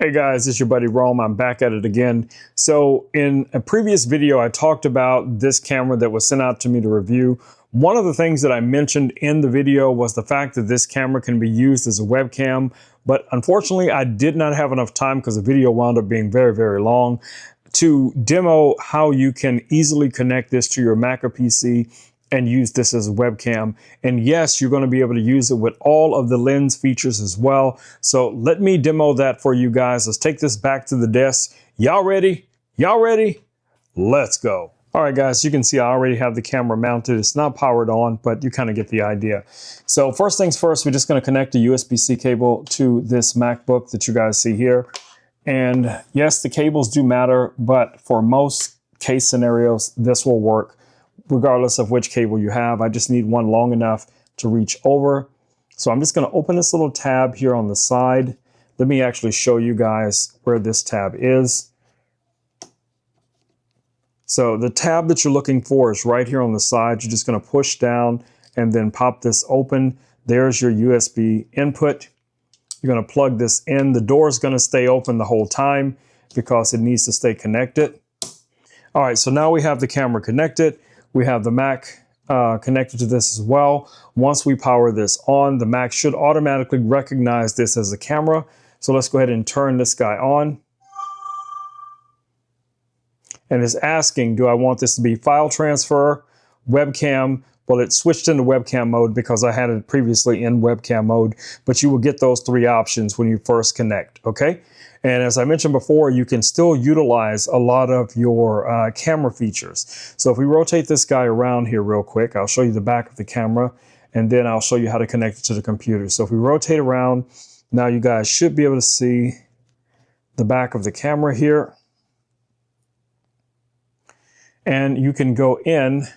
Hey guys, it's your buddy Rome. I'm back at it again. So in a previous video, I talked about this camera that was sent out to me to review. One of the things that I mentioned in the video was the fact that this camera can be used as a webcam, but unfortunately I did not have enough time because the video wound up being very, very long to demo how you can easily connect this to your Mac or PC and use this as a webcam. And yes, you're going to be able to use it with all of the lens features as well. So let me demo that for you guys. Let's take this back to the desk. Y'all ready? Y'all ready? Let's go. All right, guys, you can see I already have the camera mounted. It's not powered on, but you kind of get the idea. So first things first, we're just going to connect a USB-C cable to this MacBook that you guys see here. And yes, the cables do matter, but for most case scenarios, this will work regardless of which cable you have. I just need one long enough to reach over. So I'm just going to open this little tab here on the side. Let me actually show you guys where this tab is. So the tab that you're looking for is right here on the side. You're just going to push down and then pop this open. There's your USB input. You're going to plug this in. The door is going to stay open the whole time because it needs to stay connected. All right, so now we have the camera connected. We have the Mac connected to this as well. Once we power this on, the Mac should automatically recognize this as a camera. So let's go ahead and turn this guy on. And it's asking, do I want this to be file transfer, webcam? Well, it switched into webcam mode because I had it previously in webcam mode, but you will get those three options when you first connect, okay? And as I mentioned before, you can still utilize a lot of your camera features. So if we rotate this guy around here real quick, I'll show you the back of the camera, and then I'll show you how to connect it to the computer. So if we rotate around, now you guys should be able to see the back of the camera here. And you can go in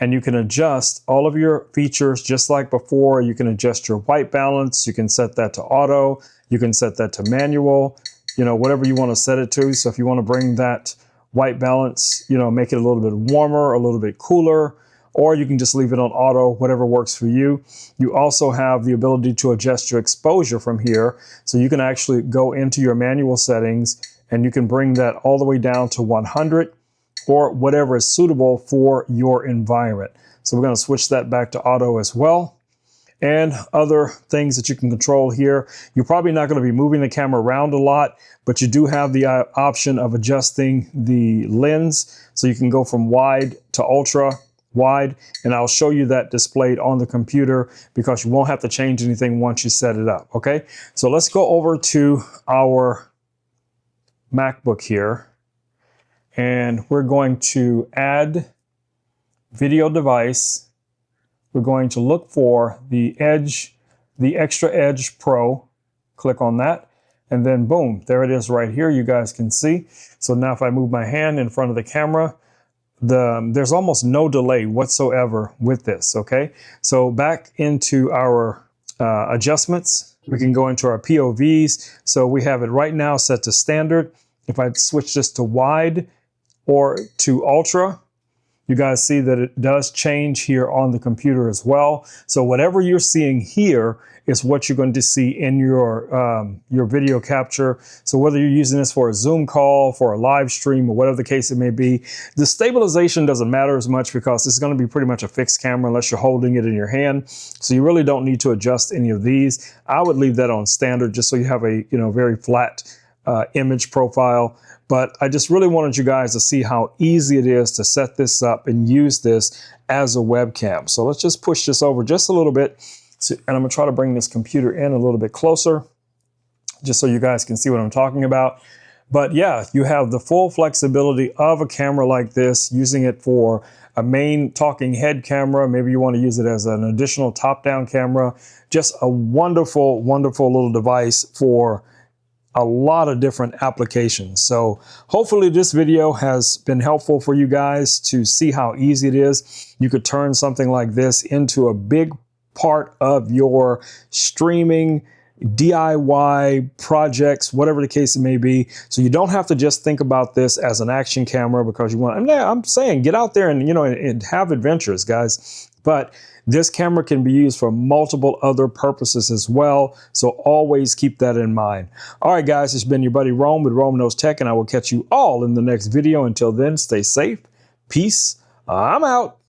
and you can adjust all of your features just like before. You can adjust your white balance. You can set that to auto. You can set that to manual, you know, whatever you want to set it to. So if you want to bring that white balance, you know, make it a little bit warmer, a little bit cooler, or you can just leave it on auto, whatever works for you. You also have the ability to adjust your exposure from here. So you can actually go into your manual settings and you can bring that all the way down to 100 or whatever is suitable for your environment. So we're going to switch that back to auto as well. And other things that you can control here. You're probably not going to be moving the camera around a lot, but you do have the option of adjusting the lens. So you can go from wide to ultra wide, and I'll show you that displayed on the computer because you won't have to change anything once you set it up, okay? So let's go over to our MacBook here, and we're going to add video device. We're going to look for the Xtra Pro. Click on that, and then boom, there it is right here. You guys can see. So now if I move my hand in front of the camera, there's almost no delay whatsoever with this, okay? So back into our adjustments, we can go into our POVs. So we have it right now set to standard. If I switch this to wide or to ultra, you guys see that it does change here on the computer as well. So whatever you're seeing here is what you're going to see in your video capture. So whether you're using this for a Zoom call, for a live stream, or whatever the case it may be, the stabilization doesn't matter as much because it's going to be pretty much a fixed camera unless you're holding it in your hand. So you really don't need to adjust any of these. I would leave that on standard just so you have a very flat image profile. But I just really wanted you guys to see how easy it is to set this up and use this as a webcam. So let's just push this over just a little bit. And I'm going to try to bring this computer in a little bit closer just so you guys can see what I'm talking about. But yeah, you have the full flexibility of a camera like this, using it for a main talking head camera. Maybe you want to use it as an additional top-down camera. Just a wonderful, wonderful little device for a lot of different applications. So hopefully this video has been helpful for you guys to see how easy it is. You could turn something like this into a big part of your streaming, DIY projects, whatever the case it may be. So you don't have to just think about this as an action camera because you want, I'm saying get out there and, and have adventures, guys. But this camera can be used for multiple other purposes as well. So always keep that in mind. All right, guys, it's been your buddy Rome with Rome Knows Tech, and I will catch you all in the next video. Until then, stay safe. Peace. I'm out.